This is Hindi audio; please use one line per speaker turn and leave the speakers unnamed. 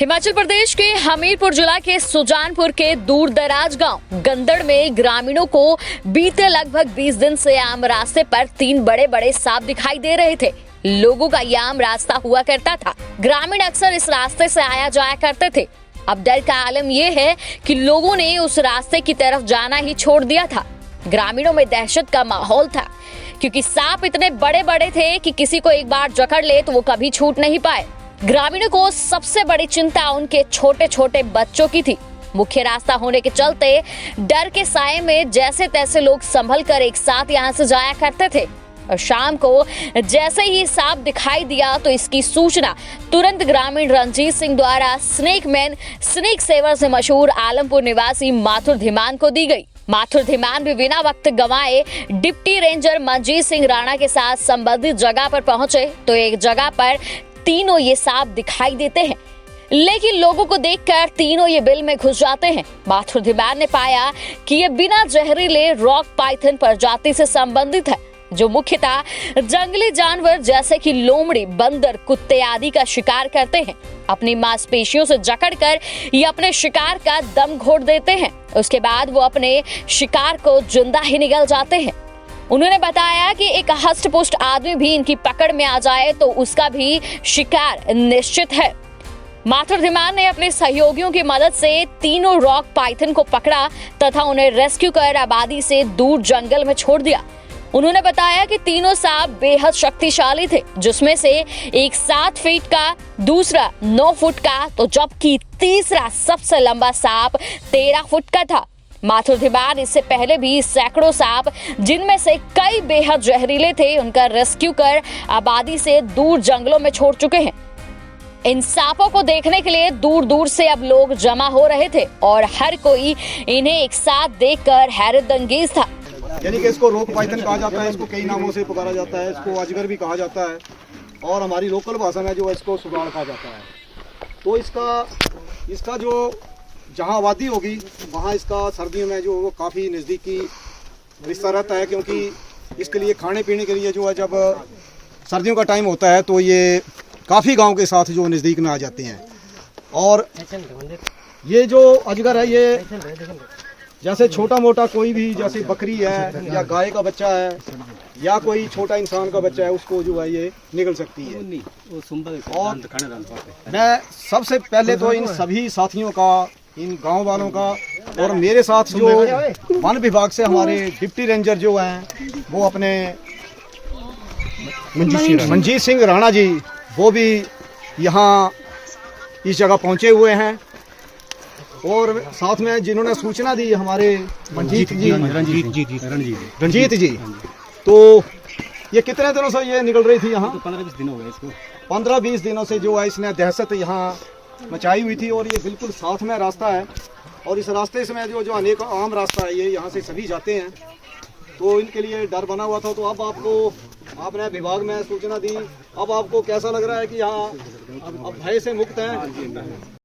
हिमाचल प्रदेश के हमीरपुर जिला के सुजानपुर के दूर दराज गांव गंदड़ में ग्रामीणों को बीते लगभग 20 दिन से आम रास्ते पर 3 बड़े बड़े सांप दिखाई दे रहे थे। लोगों का यह आम रास्ता हुआ करता था। ग्रामीण अक्सर इस रास्ते से आया जाया करते थे। अब डर का आलम यह है कि लोगों ने उस रास्ते की तरफ जाना ही छोड़ दिया था। ग्रामीणों में दहशत का माहौल था क्योंकि सांप इतने बड़े बड़े थे कि किसी को एक बार जकड़ ले तो वो कभी छूट नहीं पाए। ग्रामीणों को सबसे बड़ी चिंता उनके छोटे छोटे बच्चों की थी। मुख्य रास्ता होने के चलते डर के साए में जैसे तैसे लोग संभल कर एक साथ यहाँ से जाया करते थे। और शाम को जैसे ही सांप दिखाई दिया तो इसकी सूचना तुरंत ग्रामीण रंजीत सिंह द्वारा स्नेक मैन स्नेक सेवर से मशहूर आलमपुर निवासी माथुर धीमान को दी गई। माथुर धीमान भी बिना वक्त गंवाए डिप्टी रेंजर मंजीत सिंह राणा के साथ संबंधित जगह पर पहुंचे तो एक जगह पर तीनों ये सांप दिखाई देते हैं, लेकिन लोगों को देखकर तीनों ये बिल में घुस जाते हैं। माथुर धीमान ने पाया कि ये बिना जहरीले रॉक पाइथन प्रजाति से संबंधित है, जो मुख्यतः जंगली जानवर जैसे कि लोमड़ी, बंदर, कुत्ते आदि का शिकार करते हैं। अपनी मांसपेशियों से जकड़कर ये अपने शिकार का दम घोट देते हैं। उसके बाद वो अपने शिकार को जिंदा ही निगल जाते हैं। उन्होंने बताया कि एक हष्ट-पुष्ट आदमी भी इनकी पकड़ में आ जाए तो उसका भी शिकार निश्चित है। माथुर धीमान ने अपने सहयोगियों की मदद से तीनों रॉक पाइथन को पकड़ा तथा उन्हें रेस्क्यू कर आबादी से दूर जंगल में छोड़ दिया। उन्होंने बताया कि तीनों सांप बेहद शक्तिशाली थे, जिसमें से एक 7 फीट का, दूसरा 9 फुट का, तो जबकि तीसरा सबसे लंबा सांप 13 फुट का था। माथुर धीमान इससे पहले भी सैकड़ों सांप, जिनमें से कई बेहद जहरीले थे, उनका रेस्क्यू कर आबादी से दूर जंगलों में छोड़ चुके हैं। इन सांपों को देखने के लिए दूर दूर से अब लोग जमा हो रहे थे और हर कोई इन्हें एक साथ देखकर हैरतअंगेज था।
यानी कि इसको रॉक पाइथन कहा जाता है, इसको कई नामों से पुकारा जाता है, इसको अजगर भी कहा जाता है और हमारी लोकल भाषा में जो है इसको सुगाड़ कहा जाता है। तो इसका जो जहाँ आबादी होगी वहाँ इसका सर्दियों में जो वो काफ़ी नज़दीकी रिश्ता रहता है, क्योंकि इसके लिए खाने पीने के लिए जो है जब सर्दियों का टाइम होता है तो ये काफ़ी गांव के साथ जो नज़दीक में आ जाते हैं। और ये जो अजगर है ये जैसे छोटा मोटा कोई भी, जैसे बकरी है या गाय का बच्चा है या कोई छोटा इंसान का बच्चा है, उसको जो है ये निगल सकती है। और मैं सबसे पहले तो इन सभी साथियों का, इन गांव वालों का और मेरे साथ जो वन विभाग से हमारे डिप्टी रेंजर जो हैं वो अपने मंजीत सिंह राणा जी, वो भी यहाँ इस जगह पहुँचे हुए हैं। और साथ में जिन्होंने सूचना दी हमारे रंजीत जी, तो ये कितने दिनों से ये निकल रही थी यहाँ?
15-20 दिन हो गए इसको।
15-20 दिनों से जो है इसने दहशत यहाँ मचाई हुई थी। और ये बिल्कुल साथ में रास्ता है और इस रास्ते से जो अनेक आम रास्ता है, ये यहाँ से सभी जाते हैं, तो इनके लिए डर बना हुआ था। तो अब आपने विभाग में सूचना दी, अब आपको कैसा लग रहा है कि यहाँ अब भय से मुक्त हैं?